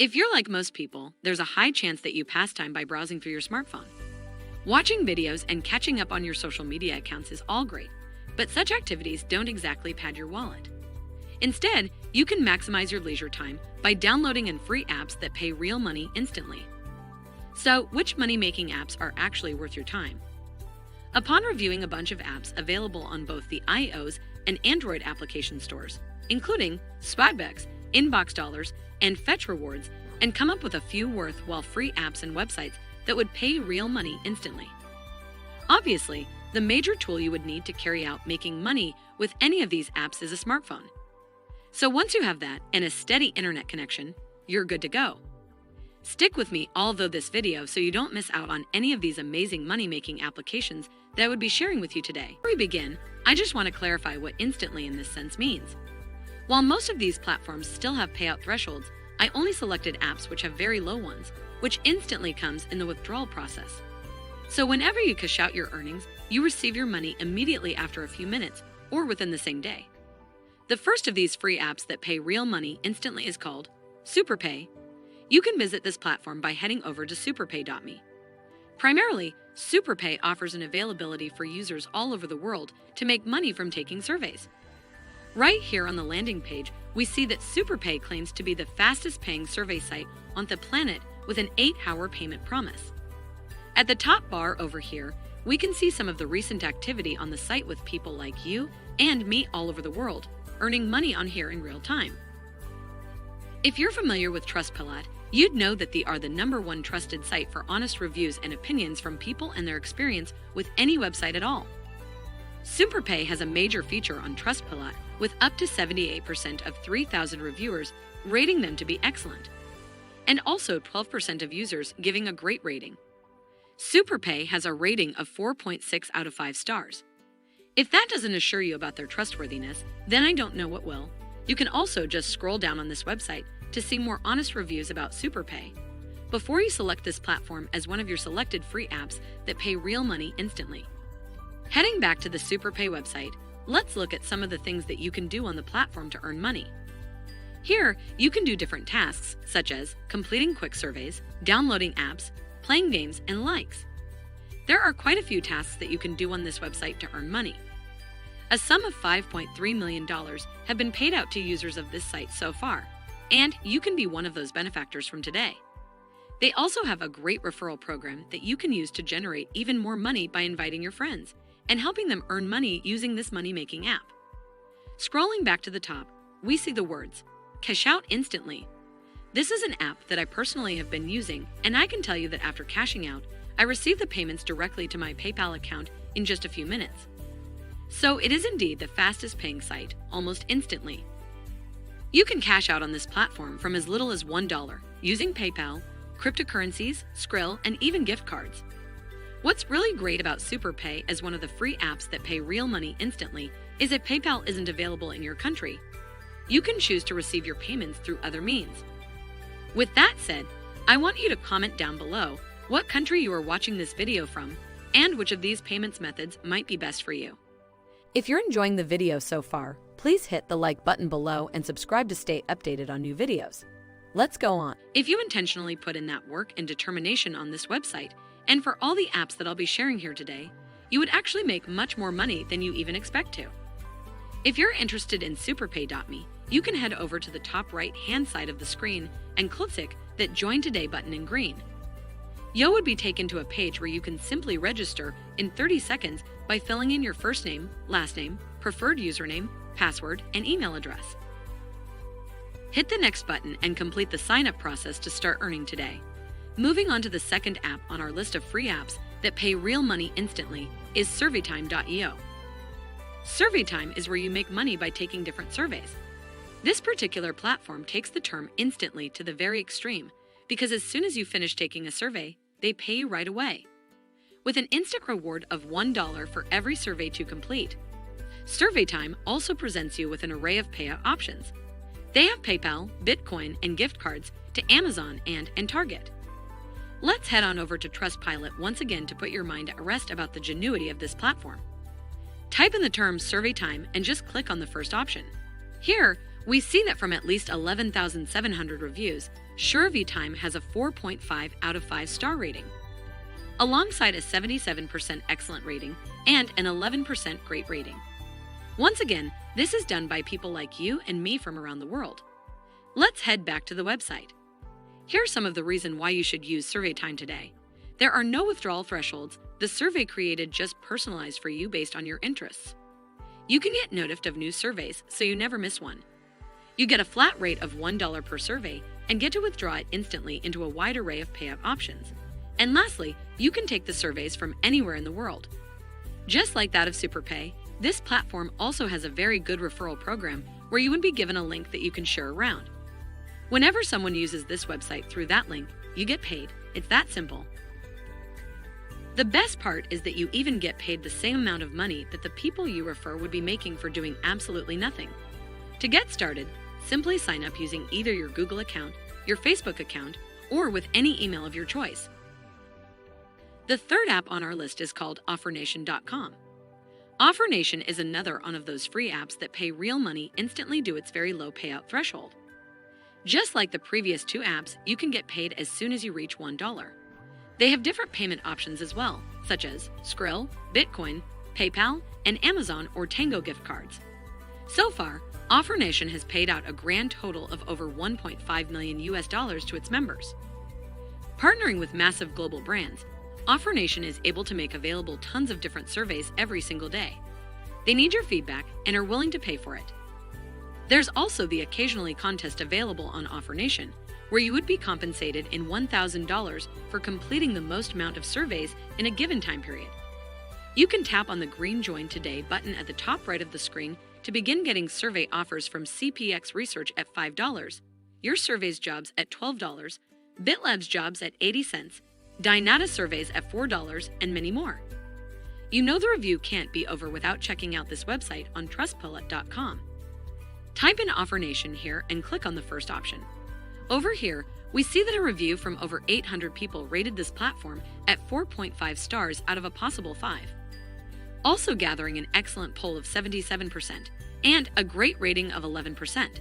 If you're like most people, there's a high chance that you pass time by browsing through your smartphone. Watching videos and catching up on your social media accounts is all great, but such activities don't exactly pad your wallet. Instead, you can maximize your leisure time by downloading free apps that pay real money instantly. So, which money-making apps are actually worth your time? Upon reviewing a bunch of apps available on both the iOS and Android application stores, including SWAGBUCKS, Inbox Dollars, and Fetch Rewards, and come up with a few worthwhile free apps and websites that would pay real money instantly. Obviously, the major tool you would need to carry out making money with any of these apps is a smartphone. So once you have that and a steady internet connection, you're good to go. Stick with me all through this video so you don't miss out on any of these amazing money-making applications that I would be sharing with you today. Before we begin, I just want to clarify what instantly in this sense means. While most of these platforms still have payout thresholds, I only selected apps which have very low ones, which instantly comes in the withdrawal process. So whenever you cash out your earnings, you receive your money immediately after a few minutes or within the same day. The first of these free apps that pay real money instantly is called SuperPay. You can visit this platform by heading over to superpay.me. Primarily, SuperPay offers an availability for users all over the world to make money from taking surveys. Right here on the landing page, we see that SuperPay claims to be the fastest paying survey site on the planet with an 8-hour payment promise. At the top bar over here, we can see some of the recent activity on the site with people like you and me all over the world, earning money on here in real time. If you're familiar with Trustpilot, you'd know that they are the #1 trusted site for honest reviews and opinions from people and their experience with any website at all. SuperPay has a major feature on Trustpilot with up to 78% of 3,000 reviewers rating them to be excellent, and also 12% of users giving a great rating. SuperPay has a rating of 4.6 out of 5 stars. If that doesn't assure you about their trustworthiness, then I don't know what will. You can also just scroll down on this website to see more honest reviews about SuperPay before you select this platform as one of your selected free apps that pay real money instantly. Heading back to the SuperPay website, let's look at some of the things that you can do on the platform to earn money. Here, you can do different tasks such as completing quick surveys, downloading apps, playing games, and likes. There are quite a few tasks that you can do on this website to earn money. A sum of $5.3 million have been paid out to users of this site so far, and you can be one of those benefactors from today. They also have a great referral program that you can use to generate even more money by inviting your friends and helping them earn money using this money-making app. Scrolling back to the top, we see the words, Cash Out Instantly. This is an app that I personally have been using, and I can tell you that after cashing out, I receive the payments directly to my PayPal account in just a few minutes. So it is indeed the fastest paying site, almost instantly. You can cash out on this platform from as little as $1 using PayPal, cryptocurrencies, Skrill, and even gift cards. What's really great about SuperPay as one of the free apps that pay real money instantly is that PayPal isn't available in your country. You can choose to receive your payments through other means. With that said, I want you to comment down below what country you are watching this video from and which of these payments methods might be best for you. If you're enjoying the video so far, please hit the like button below and subscribe to stay updated on new videos. Let's go on. If you intentionally put in that work and determination on this website, and for all the apps that I'll be sharing here today, you would actually make much more money than you even expect to. If you're interested in superpay.me, you can head over to the top right-hand side of the screen and click that Join Today button in green. You would be taken to a page where you can simply register in 30 seconds by filling in your first name, last name, preferred username, password, and email address. Hit the next button and complete the sign-up process to start earning today. Moving on to the second app on our list of free apps that pay real money instantly is surveytime.io. Surveytime is where you make money by taking different surveys. This particular platform takes the term instantly to the very extreme because as soon as you finish taking a survey, they pay you right away. With an instant reward of $1 for every survey to complete. Surveytime also presents you with an array of payout options. They have PayPal, Bitcoin, and gift cards to Amazon and Target. Let's head on over to Trustpilot once again to put your mind at rest about the genuity of this platform. Type in the term Surveytime and just click on the first option. Here, we see that from at least 11,700 reviews, SureVTime has a 4.5 out of 5 star rating, alongside a 77% excellent rating and an 11% great rating. Once again, this is done by people like you and me from around the world. Let's head back to the website. Here are some of the reasons why you should use SurveyTime today. There are no withdrawal thresholds. The survey created just personalized for you based on your interests. You can get notified of new surveys so you never miss one. You get a flat rate of $1 per survey and get to withdraw it instantly into a wide array of payout options. And lastly, you can take the surveys from anywhere in the world. Just like that of SuperPay, this platform also has a very good referral program where you would be given a link that you can share around. Whenever someone uses this website through that link, you get paid. It's that simple. The best part is that you even get paid the same amount of money that the people you refer would be making for doing absolutely nothing. To get started, simply sign up using either your Google account, your Facebook account, or with any email of your choice. The third app on our list is called OfferNation.com. OfferNation is another one of those free apps that pay real money instantly due to its very low payout threshold. Just like the previous two apps, you can get paid as soon as you reach $1. They have different payment options as well, such as Skrill, Bitcoin, PayPal, and Amazon or Tango gift cards. So far, OfferNation has paid out a grand total of over $1.5 million to its members. Partnering with massive global brands, OfferNation is able to make available tons of different surveys every single day. They need your feedback and are willing to pay for it. There's also the occasionally contest available on OfferNation, where you would be compensated in $1,000 for completing the most amount of surveys in a given time period. You can tap on the green Join Today button at the top right of the screen to begin getting survey offers from CPX Research at $5, Your Surveys Jobs at $12, BitLabs Jobs at 80 cents, Dynata Surveys at $4, and many more. You know the review can't be over without checking out this website on trustpilot.com. Type in OfferNation here and click on the first option. Over here, we see that a review from over 800 people rated this platform at 4.5 stars out of a possible 5. Also gathering an excellent poll of 77% and a great rating of 11%.